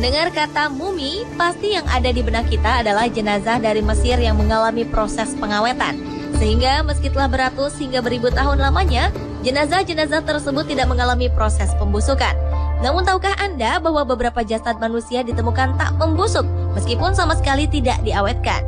Mendengar kata mumi, pasti yang ada di benak kita adalah jenazah dari Mesir yang mengalami proses pengawetan. Sehingga meski telah beratus hingga beribu tahun lamanya, jenazah-jenazah tersebut tidak mengalami proses pembusukan. Namun tahukah Anda bahwa beberapa jasad manusia ditemukan tak membusuk meskipun sama sekali tidak diawetkan?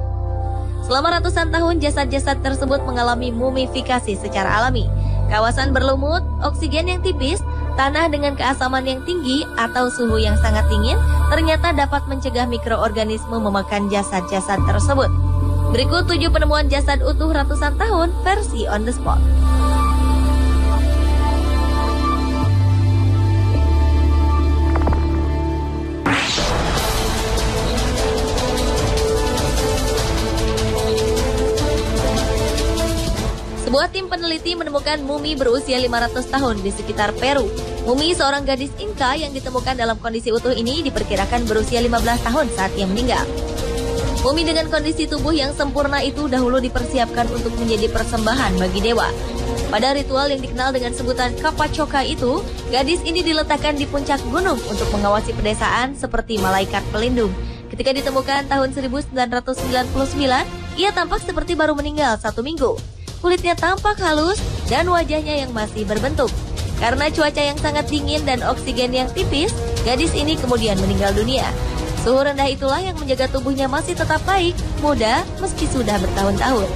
Selama ratusan tahun jasad-jasad tersebut mengalami mumifikasi secara alami. Kawasan berlumut, oksigen yang tipis, tanah dengan keasaman yang tinggi atau suhu yang sangat dingin ternyata dapat mencegah mikroorganisme memakan jasad-jasad tersebut. Berikut 7 penemuan jasad utuh ratusan tahun versi on the spot. Sebuah tim peneliti menemukan mumi berusia 500 tahun di sekitar Peru. Mumi seorang gadis Inca yang ditemukan dalam kondisi utuh ini diperkirakan berusia 15 tahun saat ia meninggal. Mumi dengan kondisi tubuh yang sempurna itu dahulu dipersiapkan untuk menjadi persembahan bagi dewa. Pada ritual yang dikenal dengan sebutan Capacoca itu, gadis ini diletakkan di puncak gunung untuk mengawasi pedesaan seperti malaikat pelindung. Ketika ditemukan tahun 1999, ia tampak seperti baru meninggal 1 minggu. Kulitnya tampak halus dan wajahnya yang masih berbentuk. Karena cuaca yang sangat dingin dan oksigen yang tipis, gadis ini kemudian meninggal dunia. Suhu rendah itulah yang menjaga tubuhnya masih tetap baik, muda, meski sudah bertahun-tahun.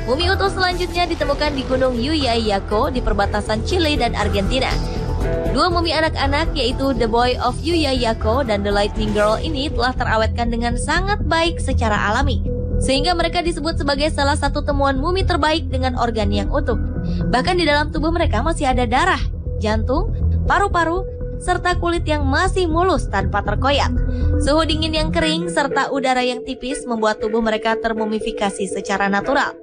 Mumi utuh selanjutnya ditemukan di Gunung Yuyayaco di perbatasan Chile dan Argentina. 2 mumi anak-anak yaitu The Boy of Yuyayaco dan The Lightning Girl ini telah terawetkan dengan sangat baik secara alami. Sehingga mereka disebut sebagai salah satu temuan mumi terbaik dengan organ yang utuh. Bahkan di dalam tubuh mereka masih ada darah, jantung, paru-paru, serta kulit yang masih mulus tanpa terkoyak. Suhu dingin yang kering serta udara yang tipis membuat tubuh mereka termumifikasi secara natural.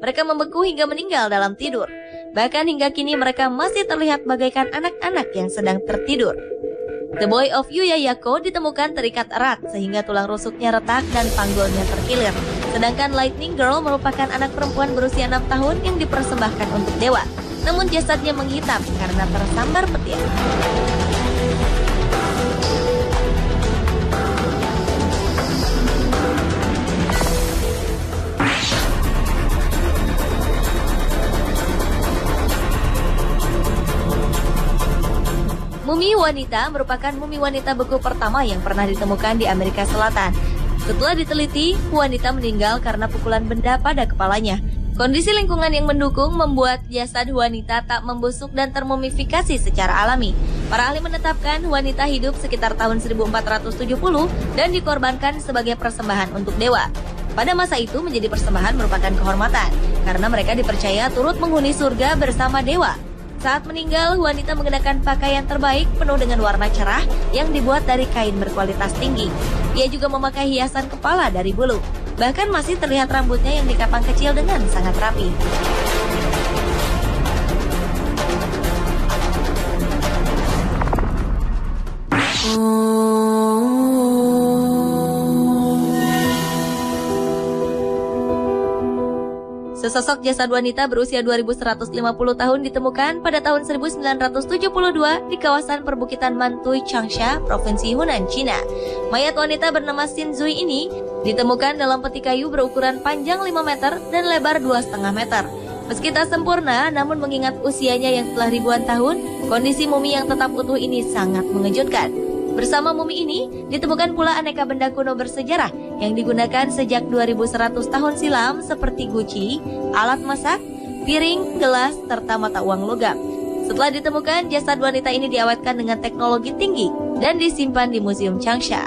Mereka membeku hingga meninggal dalam tidur. Bahkan hingga kini mereka masih terlihat bagaikan anak-anak yang sedang tertidur. The Boy of Yuyayaco ditemukan terikat erat sehingga tulang rusuknya retak dan panggulnya terkilir. Sedangkan Lightning Girl merupakan anak perempuan berusia 6 tahun yang dipersembahkan untuk dewa. Namun jasadnya menghitam karena tersambar petir. Mumi wanita merupakan mumi wanita beku pertama yang pernah ditemukan di Amerika Selatan. Setelah diteliti, wanita meninggal karena pukulan benda pada kepalanya. Kondisi lingkungan yang mendukung membuat jasad wanita tak membusuk dan termumifikasi secara alami. Para ahli menetapkan wanita hidup sekitar tahun 1470 dan dikorbankan sebagai persembahan untuk dewa. Pada masa itu menjadi persembahan merupakan kehormatan karena mereka dipercaya turut menghuni surga bersama dewa. Saat meninggal, wanita mengenakan pakaian terbaik penuh dengan warna cerah yang dibuat dari kain berkualitas tinggi. Ia juga memakai hiasan kepala dari bulu. Bahkan masih terlihat rambutnya yang dikapang kecil dengan sangat rapi. Sesosok jasad wanita berusia 2150 tahun ditemukan pada tahun 1972 di kawasan perbukitan Mantui Changsha, Provinsi Hunan, Cina. Mayat wanita bernama Xin Zui ini ditemukan dalam peti kayu berukuran panjang 5 meter dan lebar 2,5 meter. Meski tak sempurna, namun mengingat usianya yang telah ribuan tahun, kondisi mumi yang tetap utuh ini sangat mengejutkan. Bersama mumi ini, ditemukan pula aneka benda kuno bersejarah yang digunakan sejak 2100 tahun silam seperti guci, alat masak, piring, gelas, serta mata uang logam. Setelah ditemukan, jasad wanita ini diawetkan dengan teknologi tinggi dan disimpan di Museum Changsha.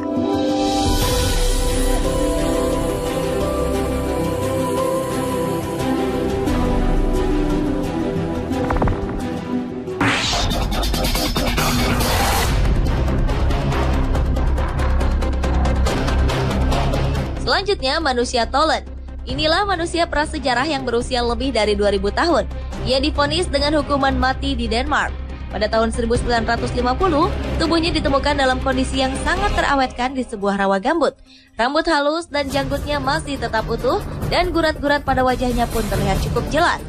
Selanjutnya, manusia Tolen. Inilah manusia prasejarah yang berusia lebih dari 2000 tahun. Ia divonis dengan hukuman mati di Denmark. Pada tahun 1950, tubuhnya ditemukan dalam kondisi yang sangat terawetkan di sebuah rawa gambut. Rambut halus dan janggutnya masih tetap utuh dan gurat-gurat pada wajahnya pun terlihat cukup jelas.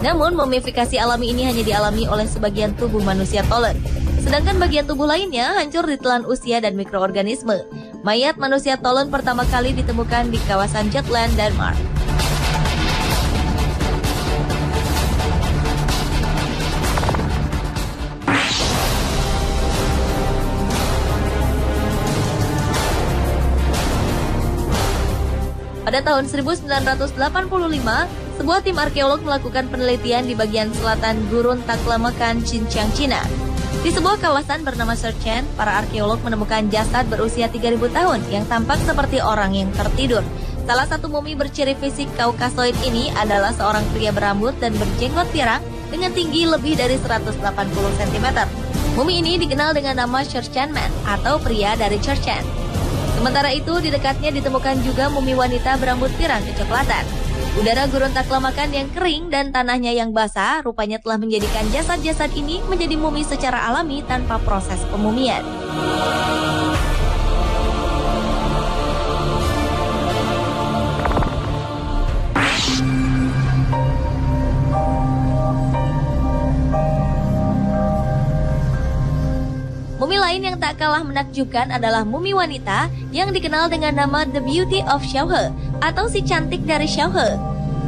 Namun, mumifikasi alami ini hanya dialami oleh sebagian tubuh manusia Tolen. Sedangkan bagian tubuh lainnya hancur ditelan usia dan mikroorganisme. Mayat manusia Tolen pertama kali ditemukan di kawasan Jutland, Denmark. Pada tahun 1985, sebuah tim arkeolog melakukan penelitian di bagian selatan Gurun Taklamakan, Xinjiang, Cina. Di sebuah kawasan bernama Shenzhen, para arkeolog menemukan jasad berusia 3.000 tahun yang tampak seperti orang yang tertidur. Salah satu mumi berciri fisik Kaukasoid ini adalah seorang pria berambut dan berjenggot pirang dengan tinggi lebih dari 180 cm. Mumi ini dikenal dengan nama Shenzhen Man atau pria dari Shenzhen. Sementara itu, di dekatnya ditemukan juga mumi wanita berambut pirang kecoklatan. Udara Gurun Taklamakan yang kering dan tanahnya yang basah rupanya telah menjadikan jasad-jasad ini menjadi mumi secara alami tanpa proses pemumian. Mumi lain yang tak kalah menakjubkan adalah mumi wanita yang dikenal dengan nama The Beauty of Xiaohe atau si cantik dari Xiaohe.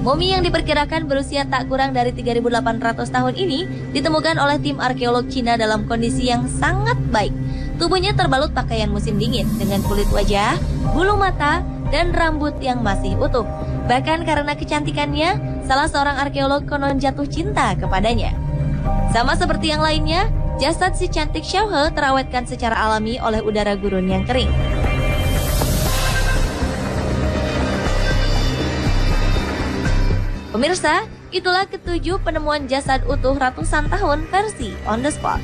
Mumi yang diperkirakan berusia tak kurang dari 3.800 tahun ini ditemukan oleh tim arkeolog Cina dalam kondisi yang sangat baik. Tubuhnya terbalut pakaian musim dingin dengan kulit wajah, bulu mata, dan rambut yang masih utuh. Bahkan karena kecantikannya, salah seorang arkeolog konon jatuh cinta kepadanya. Sama seperti yang lainnya, jasad si cantik Xiaohe terawetkan secara alami oleh udara gurun yang kering. Pemirsa, itulah ketujuh penemuan jasad utuh ratusan tahun versi On The Spot.